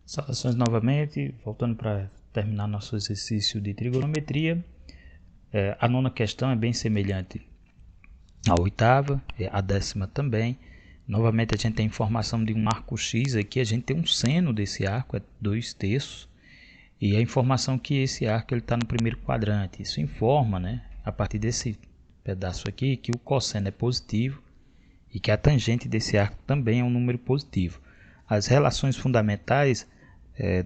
Saudações novamente, voltando para terminar nosso exercício de trigonometria. A nona questão é bem semelhante à oitava, a décima também. Novamente a gente tem informação de um arco X aqui, a gente tem um seno desse arco, é 2/3. E a informação que esse arco está no primeiro quadrante. Isso informa, né, a partir desse pedaço aqui, que o cosseno é positivo e que a tangente desse arco também é um número positivo. As relações fundamentais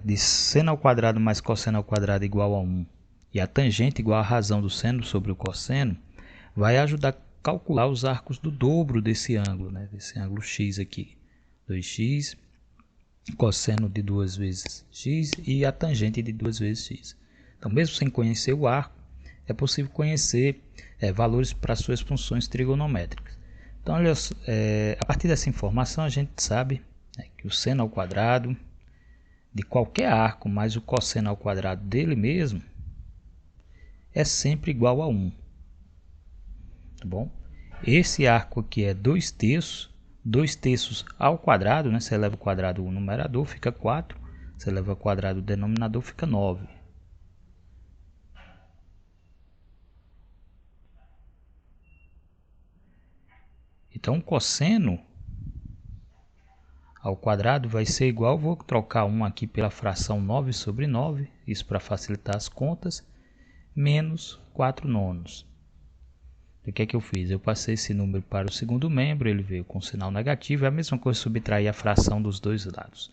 de seno ao quadrado mais cosseno ao quadrado igual a 1 e a tangente igual à razão do seno sobre o cosseno vai ajudar a calcular os arcos do dobro desse ângulo, né? Desse ângulo x aqui. 2x, cosseno de 2 vezes x e a tangente de 2 vezes x. Então, mesmo sem conhecer o arco, é possível conhecer valores para suas funções trigonométricas. Então, olha, a partir dessa informação, a gente sabe que o seno ao quadrado de qualquer arco mais o cosseno ao quadrado dele mesmo é sempre igual a 1. Tá bom? Esse arco aqui é 2/3. 2/3 ao quadrado, né? Você eleva o quadrado o numerador, fica 4. Você eleva o quadrado o denominador, fica 9. Então, o cosseno ao quadrado vai ser igual, vou trocar 1 aqui pela fração 9 sobre 9, isso para facilitar as contas, menos 4 nonos. O que é que eu fiz? Eu passei esse número para o segundo membro, ele veio com sinal negativo, é a mesma coisa subtrair a fração dos dois lados.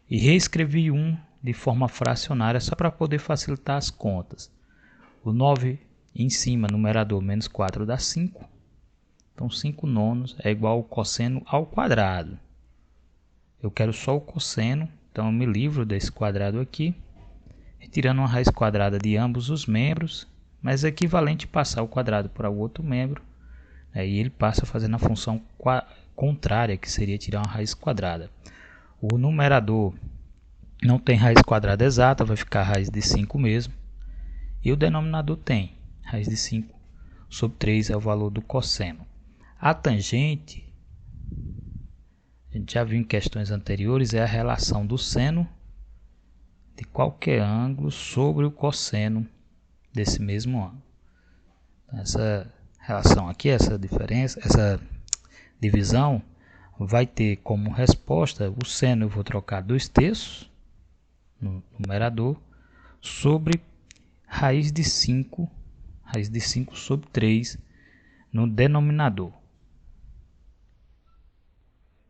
E reescrevi 1 de forma fracionária só para poder facilitar as contas. O 9 em cima, numerador, menos 4 dá 5. Então 5 nonos é igual ao cosseno ao quadrado. Eu quero só o cosseno, então eu me livro desse quadrado aqui, retirando uma raiz quadrada de ambos os membros, mas é equivalente passar o quadrado para o outro membro, e ele passa fazendo a função contrária, que seria tirar uma raiz quadrada. O numerador não tem raiz quadrada exata, vai ficar a raiz de 5 mesmo, e o denominador tem raiz de 5 sobre 3 é o valor do cosseno. A tangente, a gente já viu em questões anteriores, é a relação do seno de qualquer ângulo sobre o cosseno desse mesmo ângulo. Então, essa relação aqui, essa diferença, essa divisão vai ter como resposta o seno, eu vou trocar 2/3 no numerador sobre raiz de 5 sobre 3 no denominador.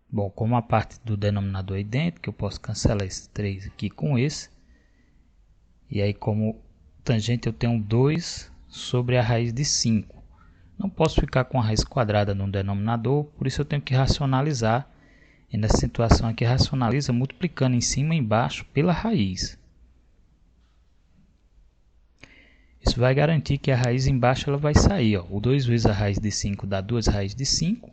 Bom, como a parte do denominador é idêntica, eu posso cancelar esse 3 aqui com esse. E aí, como tangente, eu tenho 2 sobre a raiz de 5. Não posso ficar com a raiz quadrada no denominador, por isso eu tenho que racionalizar. E nessa situação aqui, racionaliza multiplicando em cima e embaixo pela raiz. Isso vai garantir que a raiz embaixo ela vai sair. O 2 vezes a raiz de 5 dá 2 raízes de 5.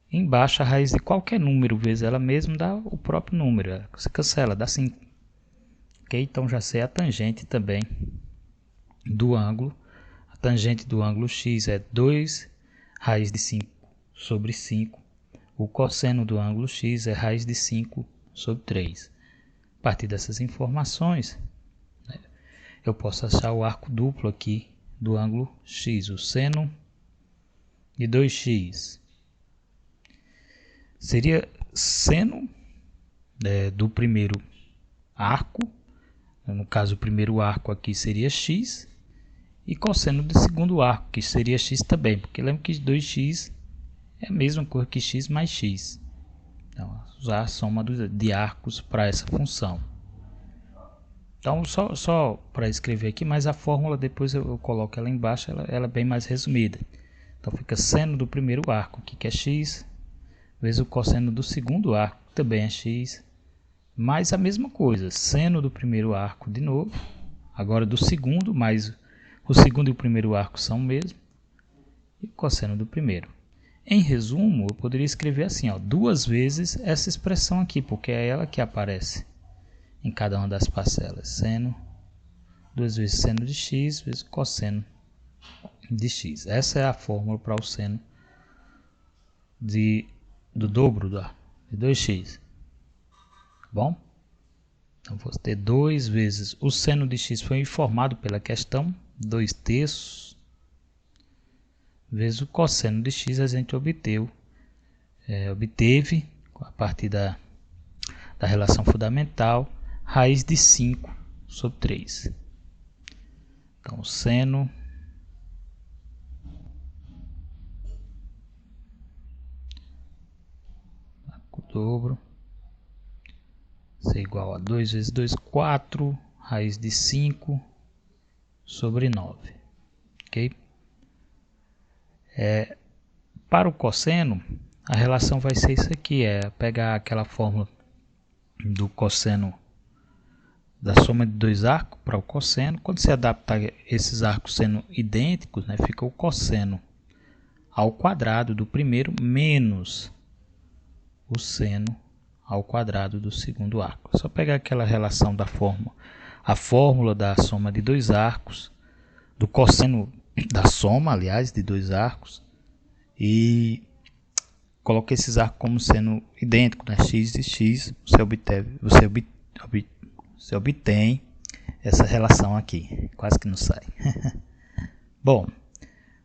Embaixo a raiz de qualquer número vezes ela mesma dá o próprio número. Você cancela, dá 5. Ok? Então já sei a tangente também do ângulo. A tangente do ângulo x é 2 raiz de 5 sobre 5. O cosseno do ângulo x é raiz de 5 sobre 3. A partir dessas informações, eu posso achar o arco duplo aqui do ângulo x. O seno de 2x seria seno do primeiro arco, no caso o primeiro arco aqui seria x, e cosseno do segundo arco, que seria x também, porque lembra que 2x é a mesma coisa que x mais x. Então, usar a soma de arcos para essa função. Então, só para escrever aqui, mas a fórmula depois eu coloco ela embaixo, ela é bem mais resumida. Então, fica seno do primeiro arco, aqui que é x, vezes o cosseno do segundo arco, que também é x, mais a mesma coisa, seno do primeiro arco de novo, agora do segundo, mais o segundo e o primeiro arco são o mesmo, e o cosseno do primeiro. Em resumo, eu poderia escrever assim, 2 vezes essa expressão aqui, porque é ela que aparece em cada uma das parcelas. Seno, 2 vezes seno de x, vezes cosseno de x. Essa é a fórmula para o seno do dobro de 2x. bom? Então vou ter 2 vezes o seno de x foi informado pela questão, 2/3, vezes o cosseno de x a gente obteve a partir da relação fundamental, raiz de 5 sobre 3. Então, seno o dobro ser igual a 2 vezes 2, 4, raiz de 5 sobre 9. Ok? Para o cosseno, a relação vai ser isso aqui, pegar aquela fórmula do cosseno da soma de 2 arcos para o cosseno. Quando se adapta esses arcos sendo idênticos, né, fica o cosseno ao quadrado do primeiro menos o seno ao quadrado do segundo arco. É só pegar aquela relação da fórmula, a fórmula da soma de 2 arcos, do cosseno da soma, aliás, de 2 arcos, e coloca esses arcos como sendo idênticos, né? X e x, você obtém essa relação aqui. Quase que não sai. Bom,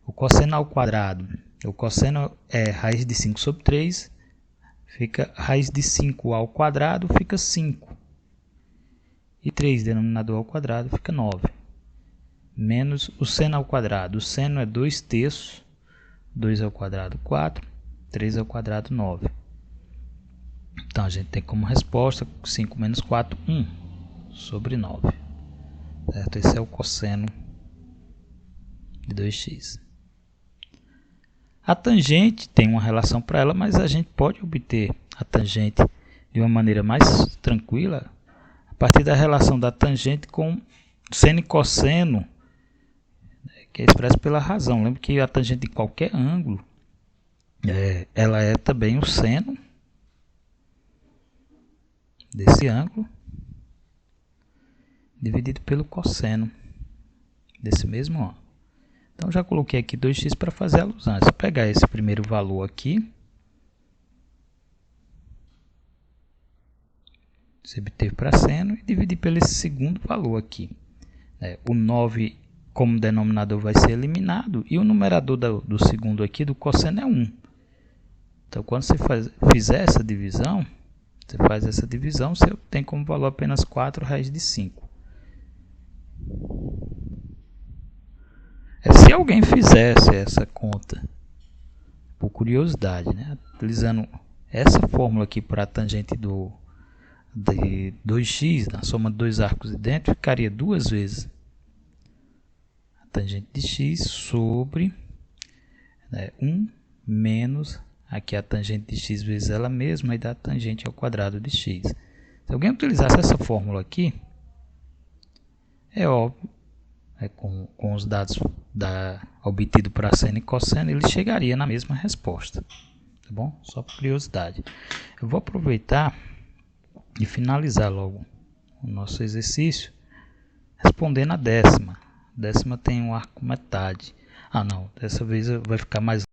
o cosseno ao quadrado, o cosseno é raiz de 5 sobre 3, fica raiz de 5 ao quadrado, fica 5. E 3 denominador ao quadrado fica 9. Menos o seno ao quadrado. O seno é 2/3, 2 ao quadrado 4, 3 ao quadrado 9. Então a gente tem como resposta 5 menos 4, 1 sobre 9. Certo? Esse é o cosseno de 2x. A tangente tem uma relação para ela, mas a gente pode obter a tangente de uma maneira mais tranquila a partir da relação da tangente com seno e cosseno, que é expresso pela razão. Lembra que a tangente de qualquer ângulo, ela é também o seno desse ângulo dividido pelo cosseno desse mesmo ângulo. Então já coloquei aqui 2x para fazer a alusão. Se eu pegar esse primeiro valor aqui, se obteve para seno, e dividir pelo esse segundo valor aqui. O 9 como denominador vai ser eliminado, e o numerador do segundo aqui, do cosseno, é 1. Então quando você fizer essa divisão, você obtém como valor apenas 4 raiz de 5. Se alguém fizesse essa conta, por curiosidade, né, utilizando essa fórmula aqui para a tangente de 2x, na soma de 2 arcos idênticos, ficaria 2 vezes a tangente de x sobre 1 menos aqui a tangente de x vezes ela mesma, e dá tangente ao quadrado de x. Se alguém utilizasse essa fórmula aqui, é óbvio, com os dados obtidos para seno e cosseno, ele chegaria na mesma resposta. Tá bom? Só por curiosidade. Eu vou aproveitar e finalizar logo o nosso exercício respondendo a décima. A décima tem um arco metade. Não, dessa vez vai ficar mais